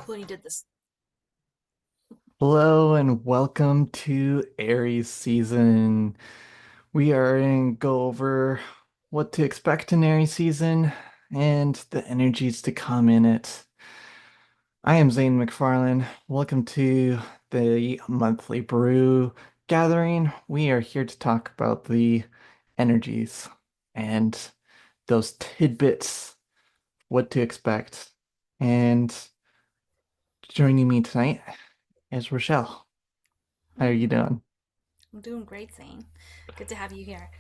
when you did this. Hello and welcome to Aries season. We are going to go over what to expect in Aries season and the energies to come in it. I am Zane McFarlane. Welcome to the monthly brew gathering. We are here to talk about the energies and those tidbits, what to expect. And joining me tonight is Rochelle. How are you Mm, doing? I'm doing great, Zane. Good to have you here.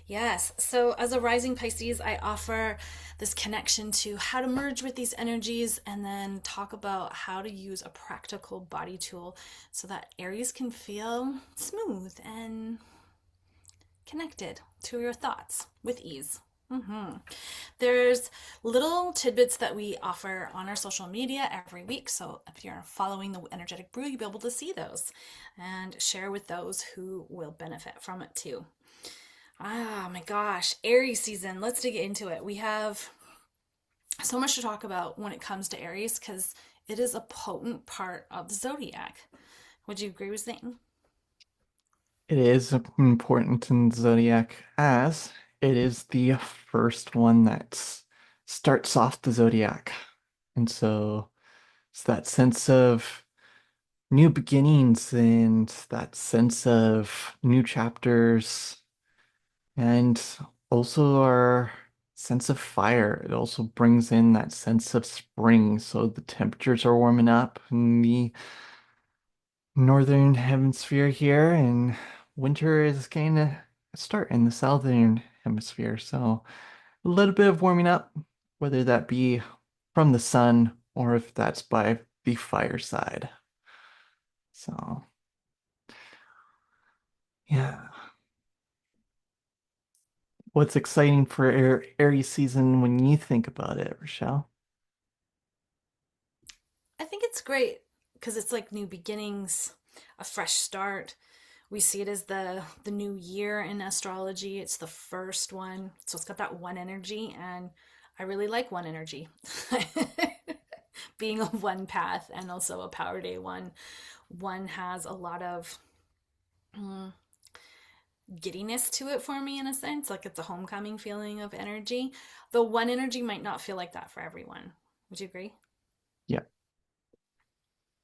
Yes. So, as a rising Pisces, I offer this connection to how to merge with these energies and then talk about how to use a practical body tool so that Aries can feel smooth and connected to your thoughts with ease. There's little tidbits that we offer on our social media every week. So if you're following the Energetic Brew, you'll be able to see those and share with those who will benefit from it too. Ah, my gosh, Aries season. Let's dig into it. We have so much to talk about when it comes to Aries because it is a potent part of the zodiac. Would you agree with Zane? It is important in Zodiac as it is the first one that starts off the Zodiac. And so it's that sense of new beginnings and that sense of new chapters and also our sense of fire. It also brings in that sense of spring. So the temperatures are warming up in the northern hemisphere here, and winter is going to start in the southern hemisphere. So a little bit of warming up, whether that be from the sun or if that's by the fireside. So yeah, what's exciting for Aries season when you think about it, Rochelle? I think it's great because it's like new beginnings, a fresh start. We see it as the new year in astrology. It's the first one. So it's got that one energy and I really like one energy. Being a one path and also a power day one. One has a lot of mm, giddiness to it for me in a sense, like it's a homecoming feeling of energy. The one energy might not feel like that for everyone. Would you agree? Yeah,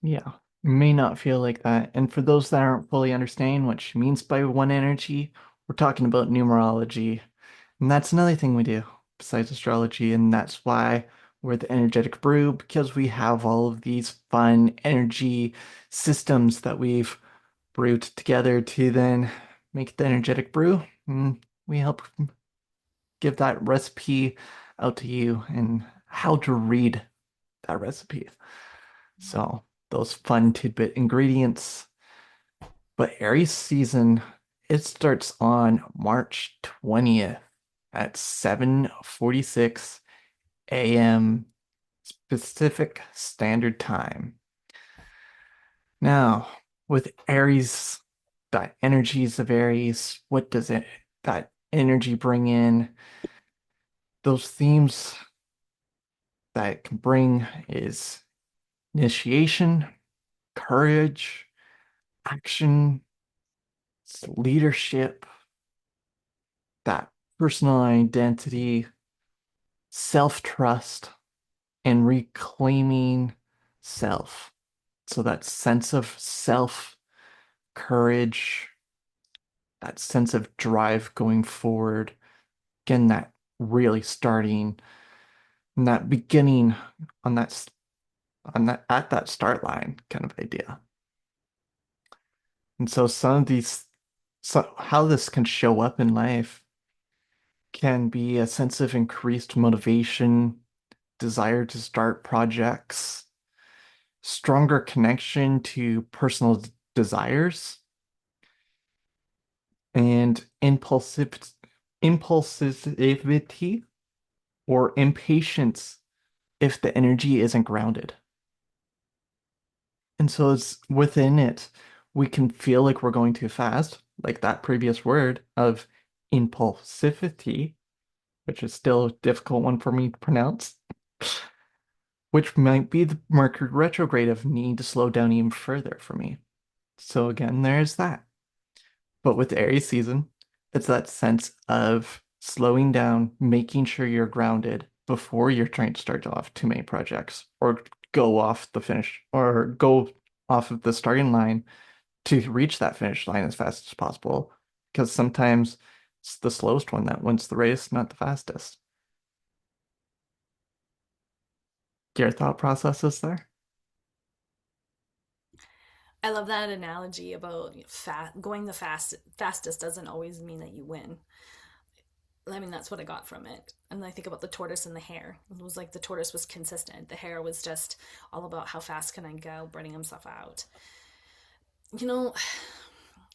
yeah. May not feel like that. And for those that aren't fully understanding what she means by one energy, we're talking about numerology. And that's another thing we do besides astrology, and that's why we're the Energetic Brew, because we have all of these fun energy systems that we've brewed together to then make the Energetic Brew. And we help give that recipe out to you and how to read that recipe. So those fun tidbit ingredients. But Aries season, it starts on March 20th at 7:46 a.m. Pacific Standard Time. Now, with Aries, the energies of Aries, what does it that energy bring in? Those themes that it can bring is initiation, courage, action, leadership, that personal identity, self-trust, and reclaiming self. So that sense of self, courage, that sense of drive going forward, again, that really starting and that beginning on that at that start line kind of idea. And so some of these so how this can show up in life can be a sense of increased motivation, desire to start projects, stronger connection to personal desires, and impulsivity or impatience if the energy isn't grounded. And so it's within it, we can feel like we're going too fast, like that previous word of impulsivity, which is still a difficult one for me to pronounce. which might be the Mercury retrograde of need to slow down even further for me. So again, there's that. But with Aries season, it's that sense of slowing down, making sure you're grounded before you're trying to start off too many projects or go off the finish or go off of the starting line to reach that finish line as fast as possible. Because sometimes it's the slowest one that wins the race, not the fastest. Your thought processes there? I love that analogy about going the fastest doesn't always mean that you win. I mean, that's what I got from it. And I think about the tortoise and the hare. It was like the tortoise was consistent. The hare was just all about how fast can I go, burning himself out. You know,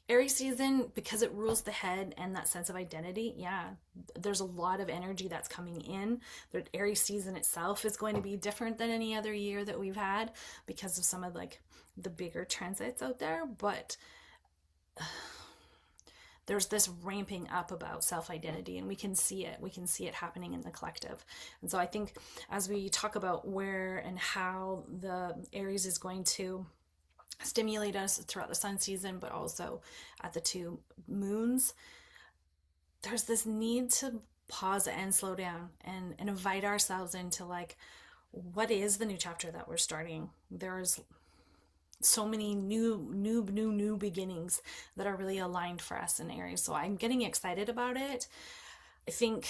Aries season, because it rules the head and that sense of identity, yeah, there's a lot of energy that's coming in. The Aries season itself is going to be different than any other year that we've had because of some of like the bigger transits out there. But there's this ramping up about self identity, and we can see it. We can see it happening in the collective. And so I think as we talk about where and how the Aries is going to stimulate us throughout the sun season, but also at the two moons, there's this need to pause and slow down and invite ourselves into like, what is the new chapter that we're starting? There's so many new beginnings that are really aligned for us in Aries. So I'm getting excited about it. I think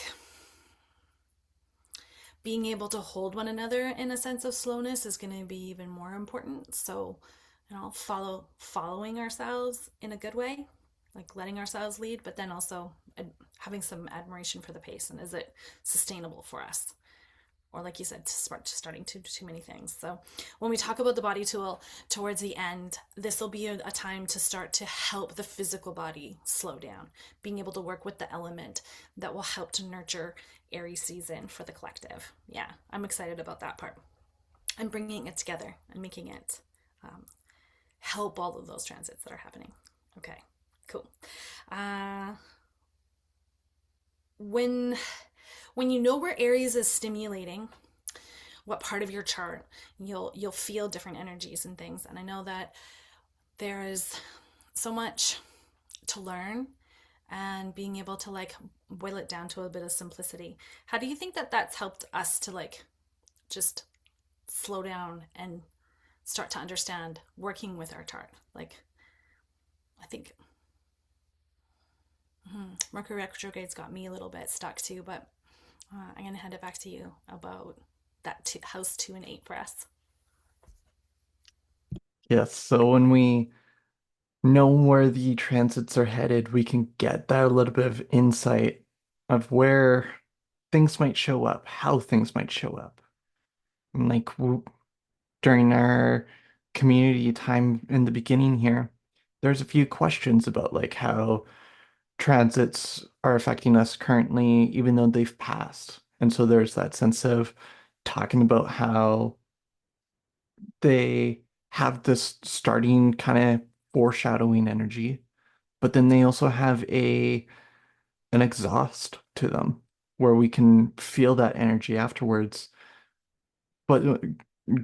being able to hold one another in a sense of slowness is going to be even more important. So, following ourselves in a good way, like letting ourselves lead, but then also having some admiration for the pace and is it sustainable for us? Or like you said, starting too many things. So when we talk about the body tool towards the end, this will be a time to start to help the physical body slow down, being able to work with the element that will help to nurture Aries season for the collective. Yeah, I'm excited about that part. I'm bringing it together and making it um, help all of those transits that are happening. Okay, cool. Uh, when when you know where Aries is stimulating, what part of your chart, you'll feel different energies and things. And I know that there is so much to learn and being able to like boil it down to a bit of simplicity. How do you think that that's helped us to like just slow down and start to understand working with our chart? Like, I think Mercury retrograde's got me a little bit stuck too, but I'm going to hand it back to you about that house 2 and 8 for us. Yes, so when we know where the transits are headed, we can get that little bit of insight of where things might show up, how things might show up. And like during our community time in the beginning here, there's a few questions about like how transits are affecting us currently, even though they've passed. And so there's that sense of talking about how they have this starting kind of foreshadowing energy, but then they also have an exhaust to them where we can feel that energy afterwards. But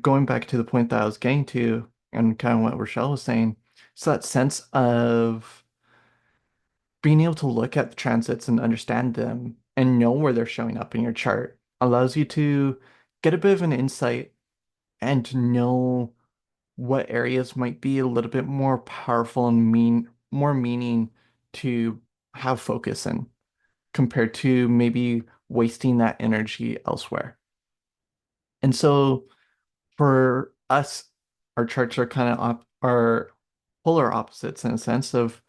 going back to the point that I was getting to and kind of what Rochelle was saying, it's that sense of being able to look at the transits and understand them and know where they're showing up in your chart allows you to get a bit of an insight and to know what areas might be a little bit more powerful and more meaning to have focus in compared to maybe wasting that energy elsewhere. And so for us, our charts are kind of are polar opposites in a sense of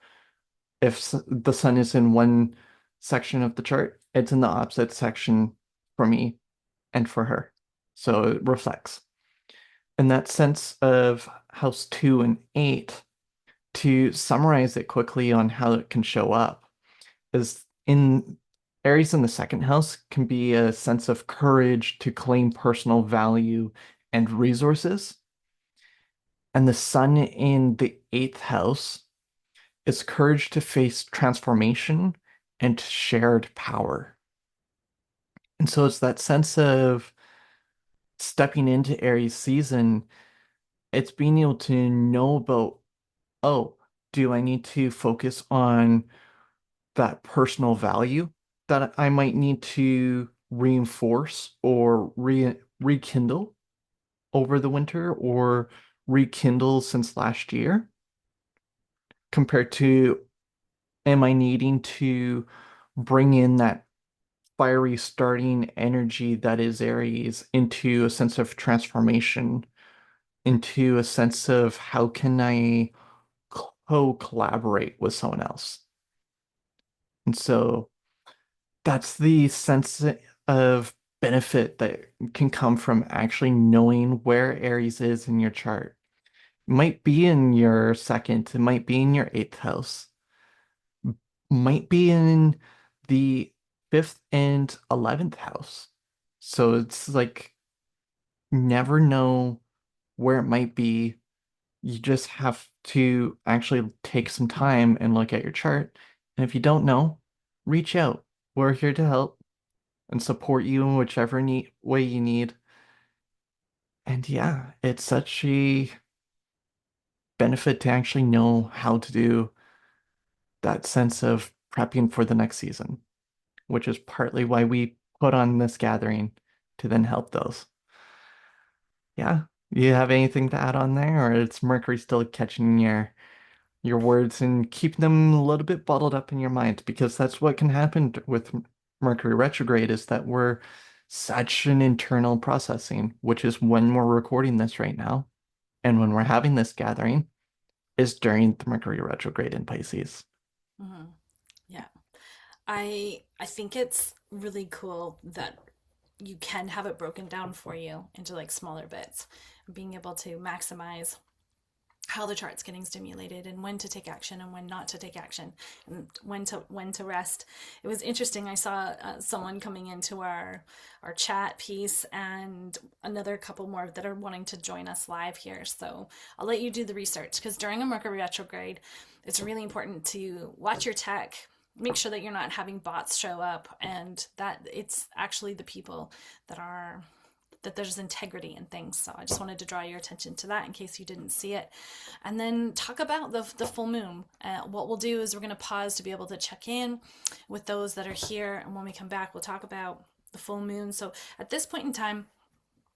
if the sun is in one section of the chart, it's in the opposite section for me and for her. So it reflects. In that sense of house 2 and 8, to summarize it quickly on how it can show up, is in Aries in the second house can be a sense of courage to claim personal value and resources. And the sun in the eighth house is courage to face transformation and shared power. And so it's that sense of stepping into Aries season, it's being able to know about, oh, do I need to focus on that personal value that I might need to reinforce or rekindle over the winter or rekindle since last year compared to am I needing to bring in that fiery starting energy that is Aries into a sense of transformation, into a sense of how can I co-collaborate with someone else. And so that's the sense of benefit that can come from actually knowing where Aries is in your chart. It might be in your second, it might be in your eighth house, might be in the fifth and 11th house. So it's like never know where it might be. You just have to actually take some time and look at your chart. And if you don't know, reach out. We're here to help and support you in whichever way you need. And yeah, it's such a benefit to actually know how to do that sense of prepping for the next season, which is partly why we put on this gathering to then help those. Yeah. You have anything to add on there, or is Mercury still catching your words and keeping them a little bit bottled up in your mind? Because that's what can happen with Mercury retrograde is that we're such an internal processing, which is when we're recording this right now, and when we're having this gathering is during the Mercury retrograde in Pisces. Hmm. Yeah. I think it's really cool that you can have it broken down for you into like smaller bits, being able to maximize how the chart's getting stimulated and when to take action and when not to take action and when to rest. It was interesting. I saw someone coming into our chat piece and another couple more that are wanting to join us live here. So I'll let you do the research because during a Mercury retrograde, it's really important to watch your tech. Make sure that you're not having bots show up and that it's actually the people that are that there's integrity in things. So I just wanted to draw your attention to that in case you didn't see it. And then talk about the full moon. What we'll do is we're going to pause to be able to check in with those that are here. And when we come back, we'll talk about the full moon. So at this point in time,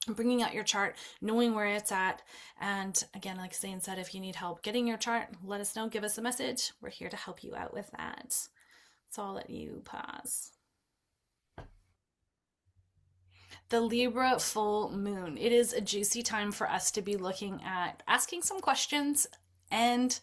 bringing out your chart, knowing where it's at. And again, like Zane said, if you need help getting your chart, let us know, give us a message. We're here to help you out with that. So I'll let you pause. The Libra full moon. It is a juicy time for us to be looking at asking some questions and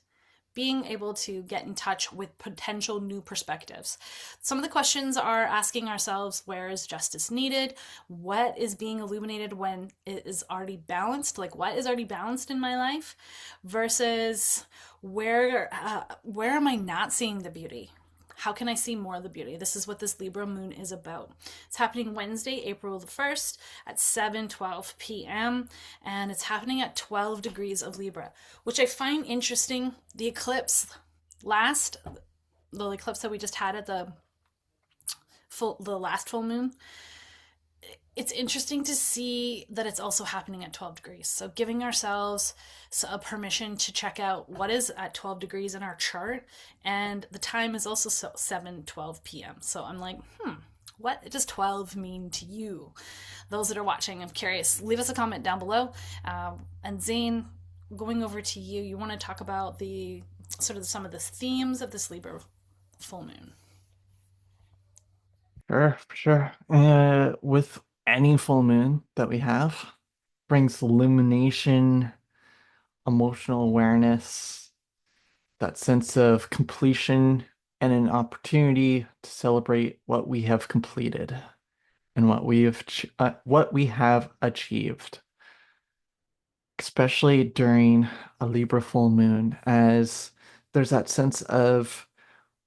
being able to get in touch with potential new perspectives. Some of the questions are asking ourselves, where is justice needed? What is being illuminated when it is already balanced? Like what is already balanced in my life versus where am I not seeing the beauty? How can I see more of the beauty? This is what this Libra moon is about. It's happening Wednesday, April the 1st at 7:12 p.m. and it's happening at 12 degrees of Libra, which I find interesting. The eclipse last the eclipse that we just had at the last full moon, it's interesting to see that it's also happening at 12 degrees. So giving ourselves a permission to check out what is at 12 degrees in our chart. And the time is also 7:12 p.m. So I'm like, what does 12 mean to you? Those that are watching, I'm curious. Leave us a comment down below. And Zane, going over to you, you want to talk about the sort of some of the themes of this Libra full moon. Sure, for sure. With any full moon that we have, brings illumination, emotional awareness, that sense of completion, and an opportunity to celebrate what we have completed and what we have achieved, especially during a Libra full moon, as there's that sense of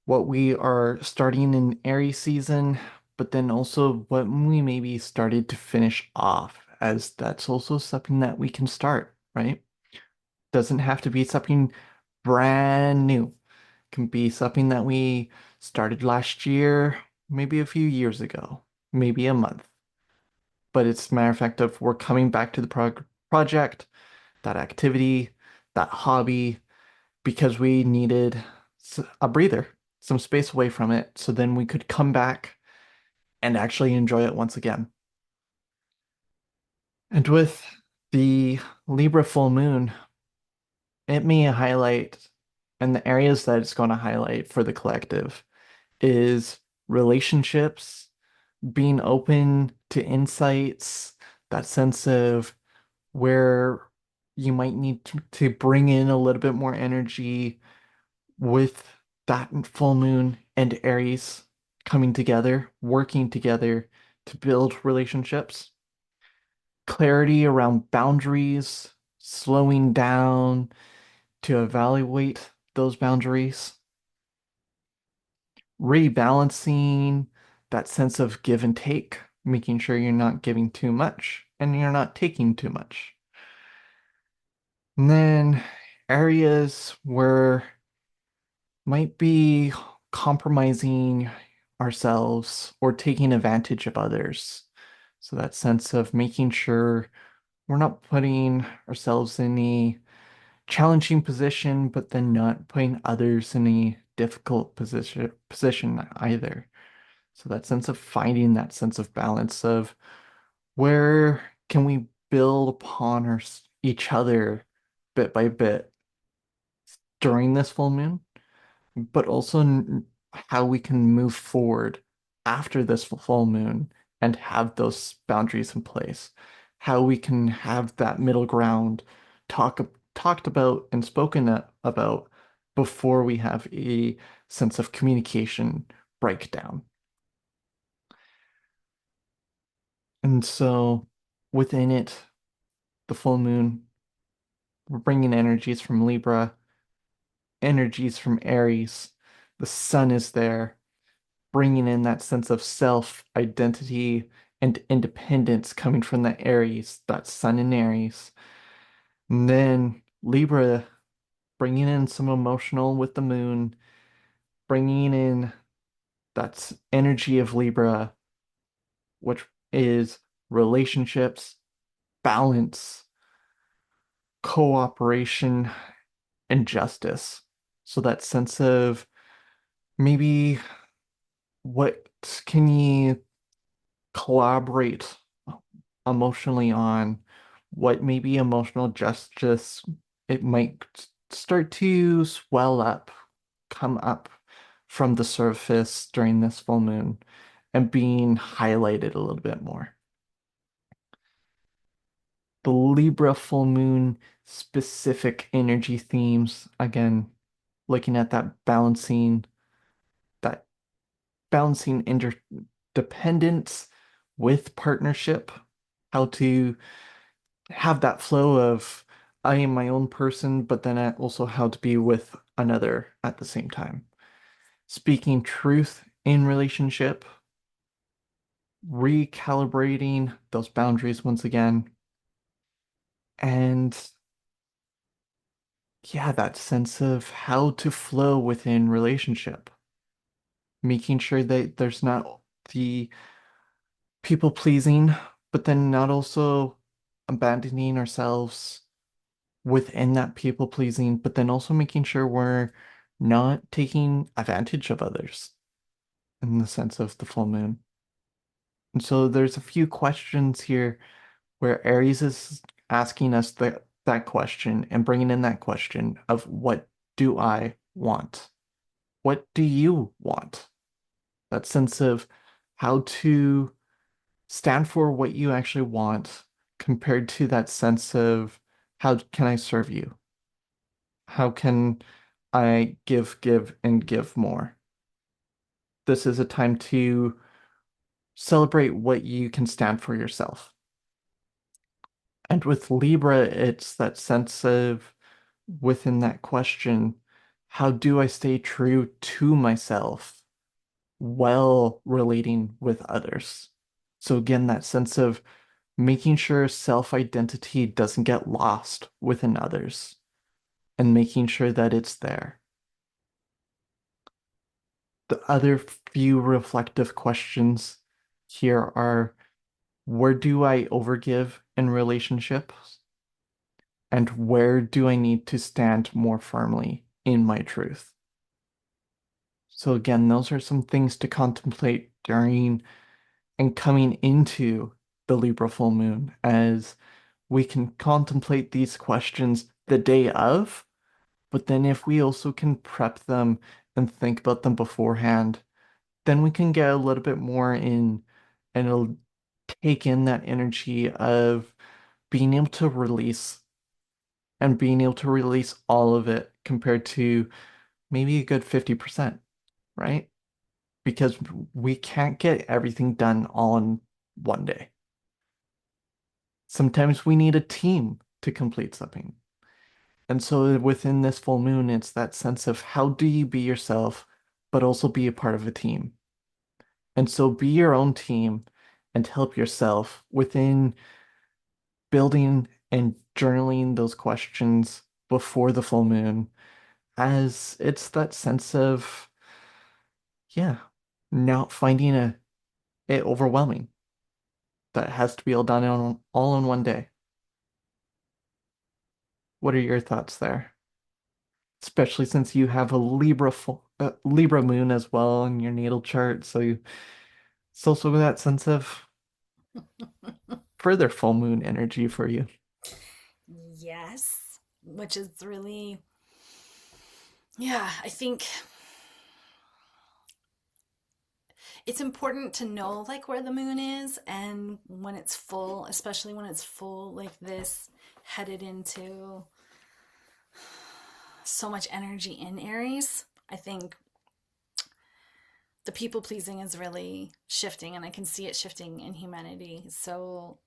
what we are starting in Aries season, but then also what we maybe started to finish off, as that's also something that we can start, right? Doesn't have to be something brand new. It can be something that we started last year, maybe a few years ago, maybe a month. but it's a matter of fact of we're coming back to the project, that activity, that hobby, because we needed a breather, some space away from it, so then we could come back and actually enjoy it once again. And with the Libra full moon, it may highlight, and the areas that it's going to highlight for the collective is relationships, being open to insights, that sense of where you might need to bring in a little bit more energy with that full moon and Aries coming together, working together to build relationships, clarity around boundaries, slowing down to evaluate those boundaries, rebalancing that sense of give and take, making sure you're not giving too much and you're not taking too much. And then areas where might be compromising ourselves or taking advantage of others. So that sense of making sure we're not putting ourselves in a challenging position, but then not putting others in a difficult position either. So that sense of finding that sense of balance of where can we build upon each other bit by bit during this full moon, but also how we can move forward after this full moon and have those boundaries in place. How we can have that middle ground talk talked about and about before we have a sense of communication breakdown. And so within it, the full moon, we're bringing energies from Libra, energies from Aries. The sun is there, bringing in that sense of self identity and independence coming from the Aries, that sun in Aries. And then Libra bringing in some emotional with the moon, bringing in that energy of Libra, which is relationships, balance, cooperation, and justice. So that sense of maybe what can you collaborate emotionally on, what maybe emotional justice it might start to swell up, come up from the surface during this full moon and being highlighted a little bit more. The Libra full moon specific energy themes, again, looking at that balancing interdependence with partnership, how to have that flow of I am my own person, but then also how to be with another at the same time. Speaking truth in relationship, recalibrating those boundaries once again, and yeah, that sense of how to flow within relationship, making sure that there's not the people pleasing, but then not also abandoning ourselves within that people pleasing, but then also making sure we're not taking advantage of others in the sense of the full moon. And so there's a few questions here where Aries is asking us that question and bringing in that question of what do I want? What do you want? That sense of how to stand for what you actually want compared to that sense of how can I serve you? How can I give, and give more? This is a time to celebrate what you can stand for yourself. And with Libra, it's that sense of within that question, how do I stay true to myself while relating with others? So again, that sense of making sure self-identity doesn't get lost within others and making sure that it's there. The other few reflective questions here are Where do I overgive in relationships? And where do I need to stand more firmly in my truth? So again, those are some things to contemplate during and coming into the Libra full moon, as we can contemplate these questions the day of, but then if we also can prep them and think about them beforehand, then we can get a little bit more in, and it'll take in that energy of being able to release, and being able to release all of it compared to maybe a good 50%, right? Because we can't get everything done all in one day. Sometimes we need a team to complete something. And so within this full moon, it's that sense of how do you be yourself, but also be a part of a team. And so be your own team and help yourself within building and journaling those questions before the full moon, as it's that sense of, yeah, not finding it overwhelming that has to be all done all in one day. What are your thoughts there? Especially since you have a Libra moon as well in your natal chart, so it's also that sense of further full moon energy for you. Yes, which is really, yeah, I think it's important to know like where the moon is and when it's full, especially when it's full like this, headed into so much energy in Aries. I think the people pleasing is really shifting, and I can see it shifting in humanity. So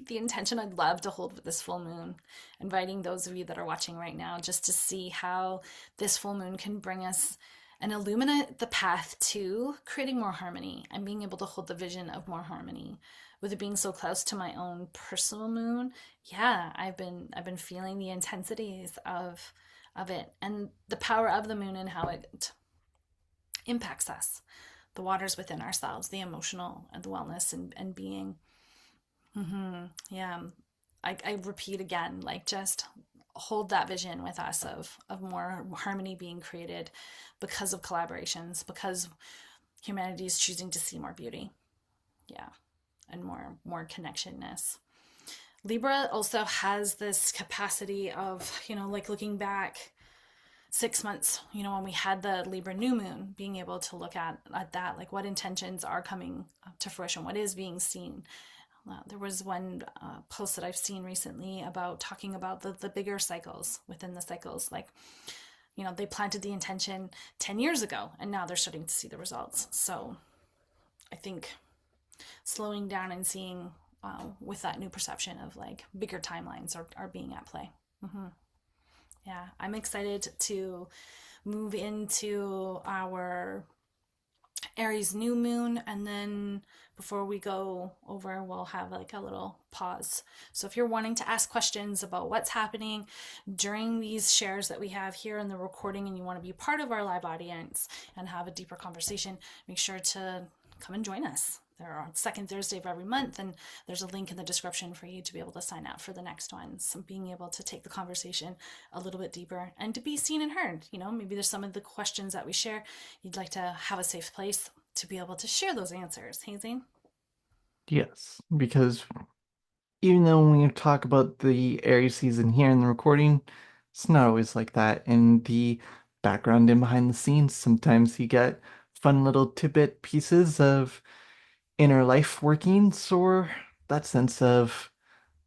the intention I'd love to hold with this full moon, inviting those of you that are watching right now just to see how this full moon can bring us and illuminate the path to creating more harmony and being able to hold the vision of more harmony. With it being so close to my own personal moon, yeah, I've been feeling the intensities of it and the power of the moon and how it impacts us, the waters within ourselves, the emotional and the wellness and being. Yeah, I repeat again, like just hold that vision with us of more harmony being created because of collaborations, because humanity is choosing to see more beauty. Yeah, and more connectionness. Libra also has this capacity of, like looking back 6 months, when we had the Libra new moon, being able to look at that, like what intentions are coming to fruition, what is being seen. There was one post that I've seen recently about talking about the bigger cycles within the cycles. Like, they planted the intention 10 years ago and now they're starting to see the results. So I think slowing down and seeing with that new perception of like bigger timelines are being at play. Yeah, I'm excited to move into our Aries new moon, and then before we go over, we'll have like a little pause. So if you're wanting to ask questions about what's happening during these shares that we have here in the recording, and you want to be part of our live audience and have a deeper conversation, make sure to come and join us. They're on second Thursday of every month, and there's a link in the description for you to be able to sign up for the next one. So being able to take the conversation a little bit deeper and to be seen and heard. Maybe there's some of the questions that we share you'd like to have a safe place to be able to share those answers. Hey, Zane? Yes, because even though when we talk about the Aries season here in the recording, it's not always like that. In the background and behind the scenes, sometimes you get fun little tidbit pieces of inner life workings, or that sense of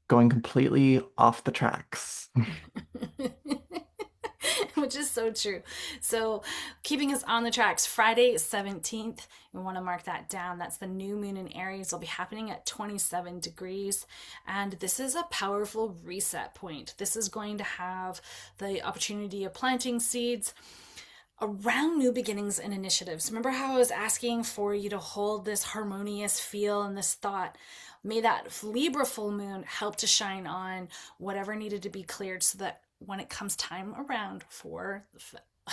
going completely off the tracks. Which is so true. So, keeping us on the tracks, Friday 17th, we want to mark that down. That's the new moon in Aries. It'll be happening at 27 degrees. And this is a powerful reset point. This is going to have the opportunity of planting seeds around new beginnings and initiatives. Remember how I was asking for you to hold this harmonious feel and this thought? May that Libra full moon help to shine on whatever needed to be cleared so that when it comes time around for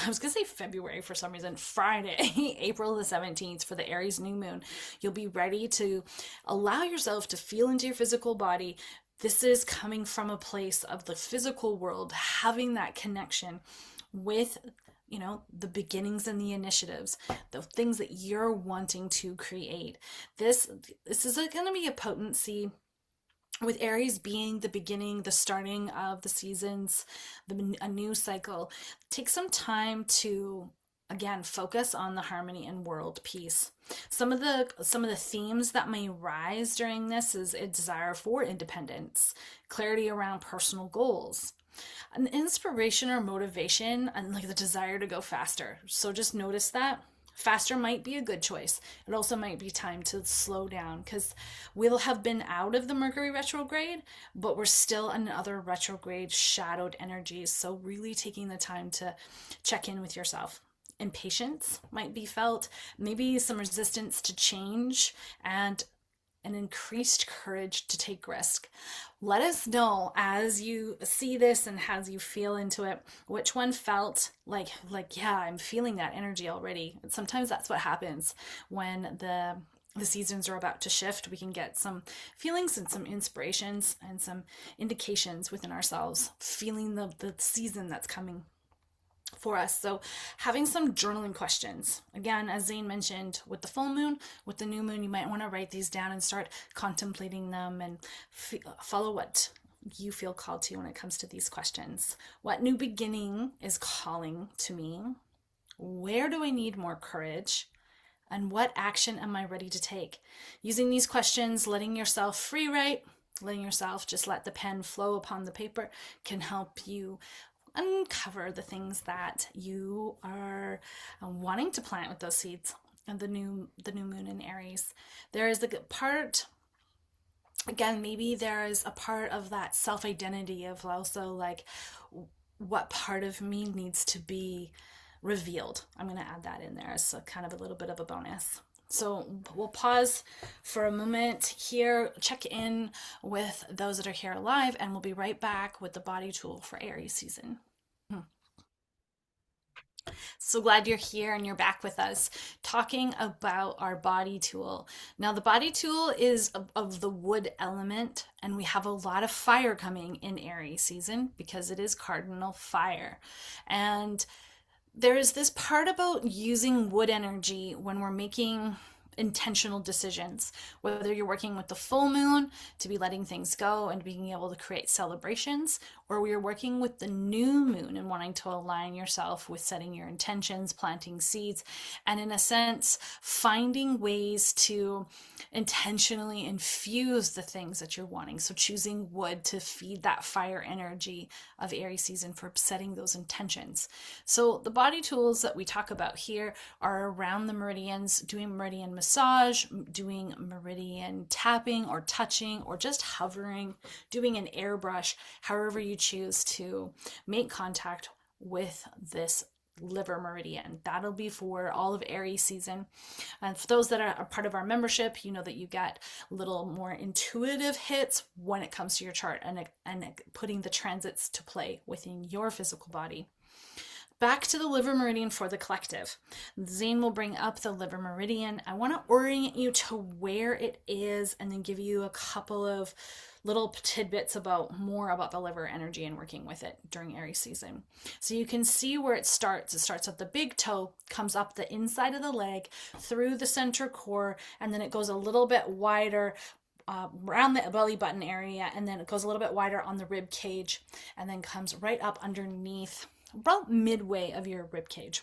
I was going to say February for some reason, Friday, April the 17th for the Aries new moon. You'll be ready to allow yourself to feel into your physical body. This is coming from a place of the physical world, having that connection with, the beginnings and the initiatives, the things that you're wanting to create. This is going to be a potency with Aries being the beginning, the starting of the seasons, a new cycle. Take some time to again focus on the harmony and world peace. Some of the themes that may rise during this is a desire for independence, clarity around personal goals, an inspiration or motivation, and like the desire to go faster. So just notice that faster might be a good choice. It also might be time to slow down because we'll have been out of the Mercury retrograde, but we're still in other retrograde shadowed energies. So, really taking the time to check in with yourself. Impatience might be felt, maybe some resistance to change, and an increased courage to take risk. Let us know as you see this and as you feel into it, which one felt like yeah, I'm feeling that energy already. Sometimes that's what happens when the seasons are about to shift. We can get some feelings and some inspirations and some indications within ourselves, feeling the season that's coming for us. So, having some journaling questions. Again, as Zane mentioned, with the full moon, with the new moon, you might want to write these down and start contemplating them and follow what you feel called to when it comes to these questions. What new beginning is calling to me? Where do I need more courage? And what action am I ready to take? Using these questions, letting yourself free write, letting yourself just let the pen flow upon the paper can help you uncover the things that you are wanting to plant with those seeds and the new moon in Aries. There is a part, again, maybe there is a part of that self-identity of also like what part of me needs to be revealed. I'm going to add that in there as a kind of a little bit of a bonus. So we'll pause for a moment here, check in with those that are here live, and we'll be right back with the body tool for Aries season. So glad you're here and you're back with us talking about our body tool. Now, the body tool is of the wood element, and we have a lot of fire coming in Aries season because it is cardinal fire. And there is this part about using wood energy when we're making intentional decisions, whether you're working with the full moon to be letting things go and being able to create celebrations, or we're working with the new moon and wanting to align yourself with setting your intentions, planting seeds, and in a sense, finding ways to intentionally infuse the things that you're wanting. So choosing wood to feed that fire energy of Aries season for setting those intentions. So the body tools that we talk about here are around the meridians, doing meridian massage, doing meridian tapping or touching, or just hovering, doing an airbrush, however you choose to make contact with this liver meridian. That'll be for all of Aries season. And for those that are part of our membership, you know that you get a little more intuitive hits when it comes to your chart and putting the transits to play within your physical body. Back to the liver meridian for the collective. Zane will bring up the liver meridian. I want to orient you to where it is and then give you a couple of little tidbits about more about the liver energy and working with it during Aries season. So you can see where it starts. It starts at the big toe, comes up the inside of the leg, through the center core, and then it goes a little bit wider around the belly button area, and then it goes a little bit wider on the rib cage, and then comes right up underneath about midway of your rib cage.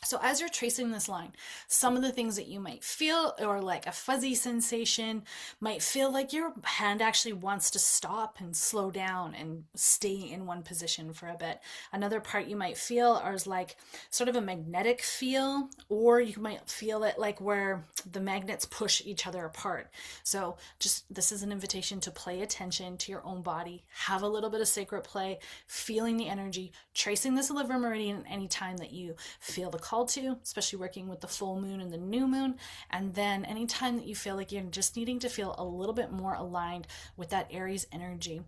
So as you're tracing this line, some of the things that you might feel, or like a fuzzy sensation, might feel like your hand actually wants to stop and slow down and stay in one position for a bit. Another part you might feel is like sort of a magnetic feel, or you might feel it like where the magnets push each other apart. So just this is an invitation to pay attention to your own body, have a little bit of sacred play, feeling the energy, tracing this liver meridian anytime that you feel the called to, especially working with the full moon and the new moon. And then anytime that you feel like you're just needing to feel a little bit more aligned with that Aries energy.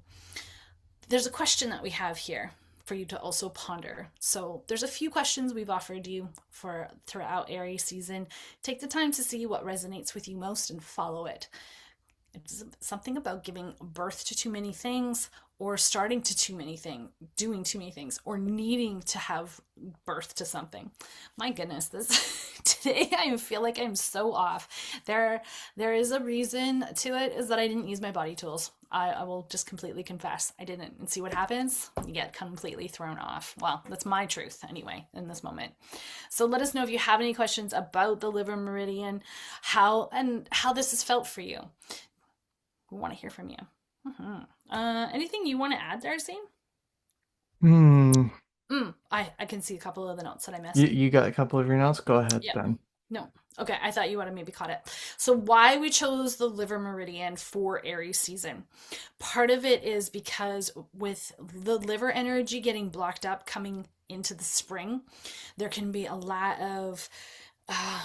There's a question that we have here. for you to also ponder. So there's a few questions we've offered you for throughout Aries season. Take the time to see what resonates with you most and follow it. It's something about giving birth to too many things, or starting to too many things, doing too many things, or needing to have birth to something. My goodness, this today I feel like I'm so off. There is a reason to it, is that I didn't use my body tools. I will just completely confess I didn't, and see what happens. You get completely thrown off. Well, that's my truth anyway in this moment. So let us know if you have any questions about the liver meridian, how this has felt for you. We want to hear from you. Anything you want to add there, Zane? Hmm. I can see a couple of the notes that I You, missed. you got a couple of your notes? Go ahead Yeah. then. No. Okay, I thought you would have maybe caught it. So, why we chose the liver meridian for Aries season? Part of it is because with the liver energy getting blocked up coming into the spring, there can be a lot of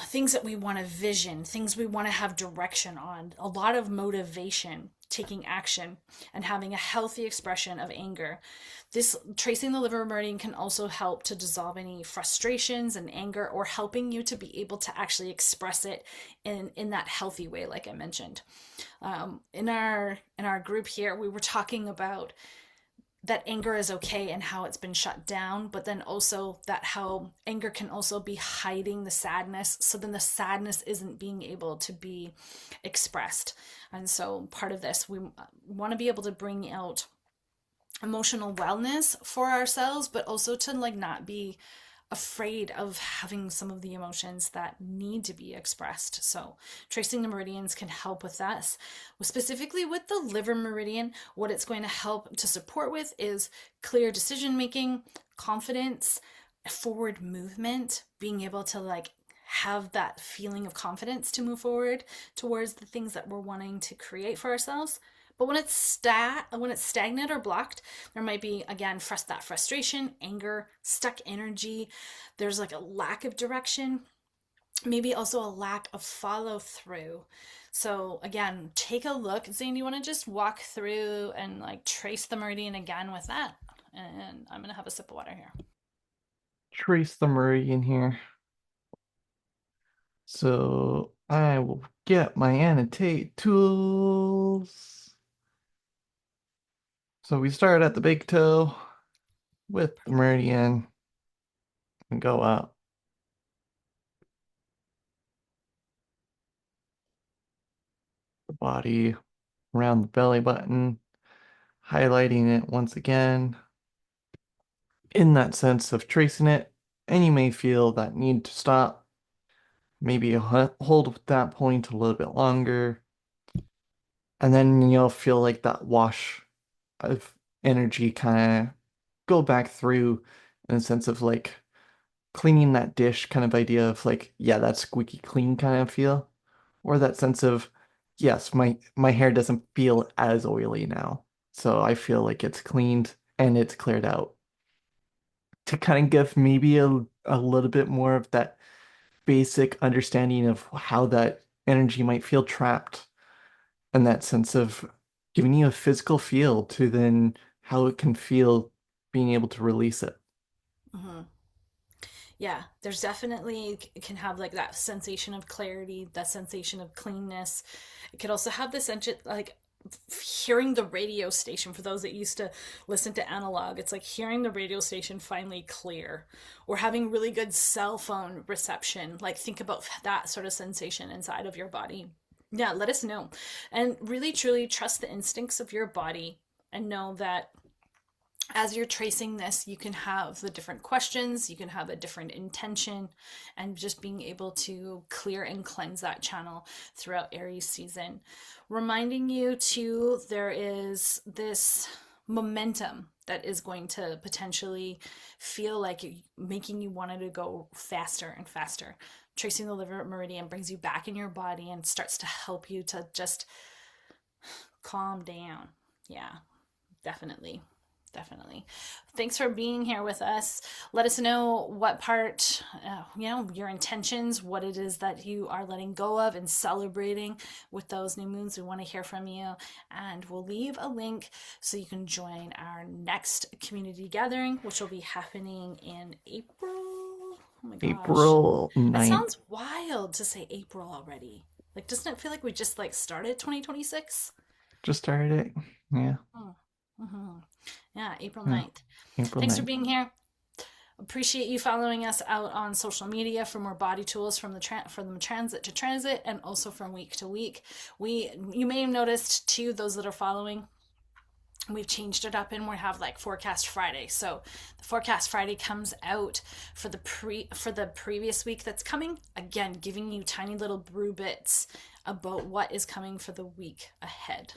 things that we want to vision, things we want to have direction on, a lot of motivation, taking action, and having a healthy expression of anger. This tracing the liver meridian can also help to dissolve any frustrations and anger, or helping you to be able to actually express it in that healthy way, like I mentioned. In our group here, we were talking about that anger is okay and how it's been shut down, but then also that how anger can also be hiding the sadness. So then the sadness isn't being able to be expressed. And so part of this, we want to be able to bring out emotional wellness for ourselves, but also to like not be afraid of having some of the emotions that need to be expressed. So, tracing the meridians can help with that. Specifically with the liver meridian, what it's going to help to support with is clear decision making, confidence, forward movement, being able to like have that feeling of confidence to move forward towards the things that we're wanting to create for ourselves. But when it's stagnant or blocked, there might be again that frustration, anger, stuck energy. There's like a lack of direction, maybe also a lack of follow through. So again, take a look. Zane, do you want to just walk through and like trace the meridian again with that? And I'm gonna have a sip of water here. Trace the meridian here. So I will get my annotate tools. So we start at the big toe with the meridian and go up the body, around the belly button, highlighting it once again in that sense of tracing it. And you may feel that need to stop. Maybe hold that point a little bit longer. And then you'll feel like that wash of energy kind of go back through in a sense of like cleaning that dish kind of idea of like, yeah, that squeaky clean kind of feel. Or that sense of, yes, my hair doesn't feel as oily now. So I feel like it's cleaned and it's cleared out. To kind of give maybe a little bit more of that basic understanding of how that energy might feel trapped, and that sense of giving you a physical feel to then how it can feel being able to release it. Mm-hmm. Yeah, there's definitely, it can have like that sensation of clarity, that sensation of cleanness. It could also have this like hearing the radio station. For those that used to listen to analog, it's like hearing the radio station finally clear, or having really good cell phone reception. Like think about that sort of sensation inside of your body. Yeah, let us know. And really truly trust the instincts of your body, and know that as you're tracing this, you can have the different questions, you can have a different intention, and just being able to clear and cleanse that channel throughout Aries season. Reminding you too, there is this momentum that is going to potentially feel like making you want to go faster and faster. Tracing the liver meridian brings you back in your body and starts to help you to just calm down. Yeah, definitely. Definitely. Thanks for being here with us. Let us know what part, your intentions, what it is that you are letting go of and celebrating with those new moons. We want to hear from you. And we'll leave a link so you can join our next community gathering, which will be happening in April. Oh my gosh. April That 9th. sounds wild to say April already. Like, doesn't it feel like we just like started 2026? Just started it. Yeah. Oh, mhm. Yeah, April Yeah. 9th. April Thanks for 9th. being here. Appreciate you following us out on social media for more body tools from transit to transit and also from week to week. You may have noticed too, those that are following, we've changed it up and we have like forecast Friday. So the forecast Friday comes out for the previous week that's coming, again giving you tiny little brew bits about what is coming for the week ahead.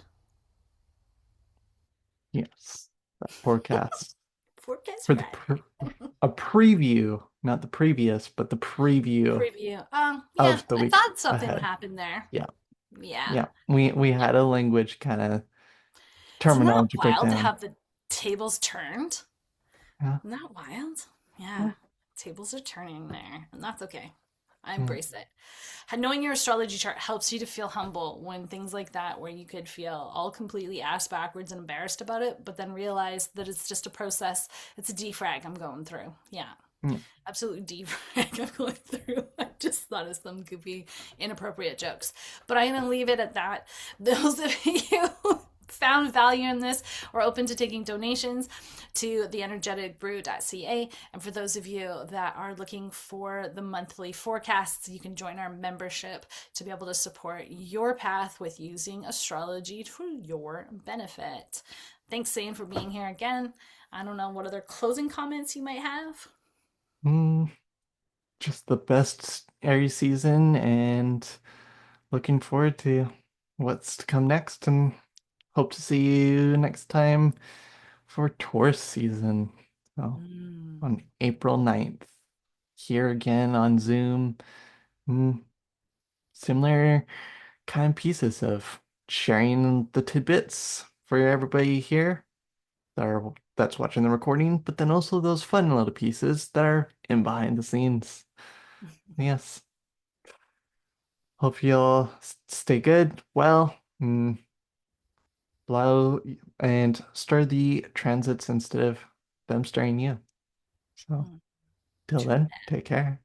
Yes. That forecast Forecast for Friday. a preview, not the previous, but the preview Preview. Yeah, of the I week thought something would ahead. happen there. Yeah. Yeah. Yeah. We Yeah. had a language kind of Isn't that terminology wild to breakdown. have the tables turned? Yeah. Isn't that wild? Yeah. Yeah. Tables are turning there, and that's okay. I Yeah. embrace it. Knowing your astrology chart helps you to feel humble when things like that, where you could feel all completely ass backwards and embarrassed about it, but then realize that it's just a process. It's a defrag I'm going through. Yeah. Yeah. Absolute defrag I'm going through. I just thought of some goofy, inappropriate jokes. But I'm going to leave it at that. Those of you who found value in this are open to taking donations to the energeticbrew.ca. And for those of you that are looking for the monthly forecasts, you can join our membership to be able to support your path with using astrology for your benefit. Thanks, Zane, for being here again. I don't know what other closing comments you might have. Mm, just the best Aries season and looking forward to what's to come next and hope to see you next time for Taurus season. So Mm. on April 9th, here again on Zoom. Mm, similar kind of pieces of sharing the tidbits for everybody here that's watching the recording, but then also those fun little pieces that are in behind the scenes. Yes. Hope you'll stay good, well, blow and stir the transits instead of them stirring you. So till True. then, take care.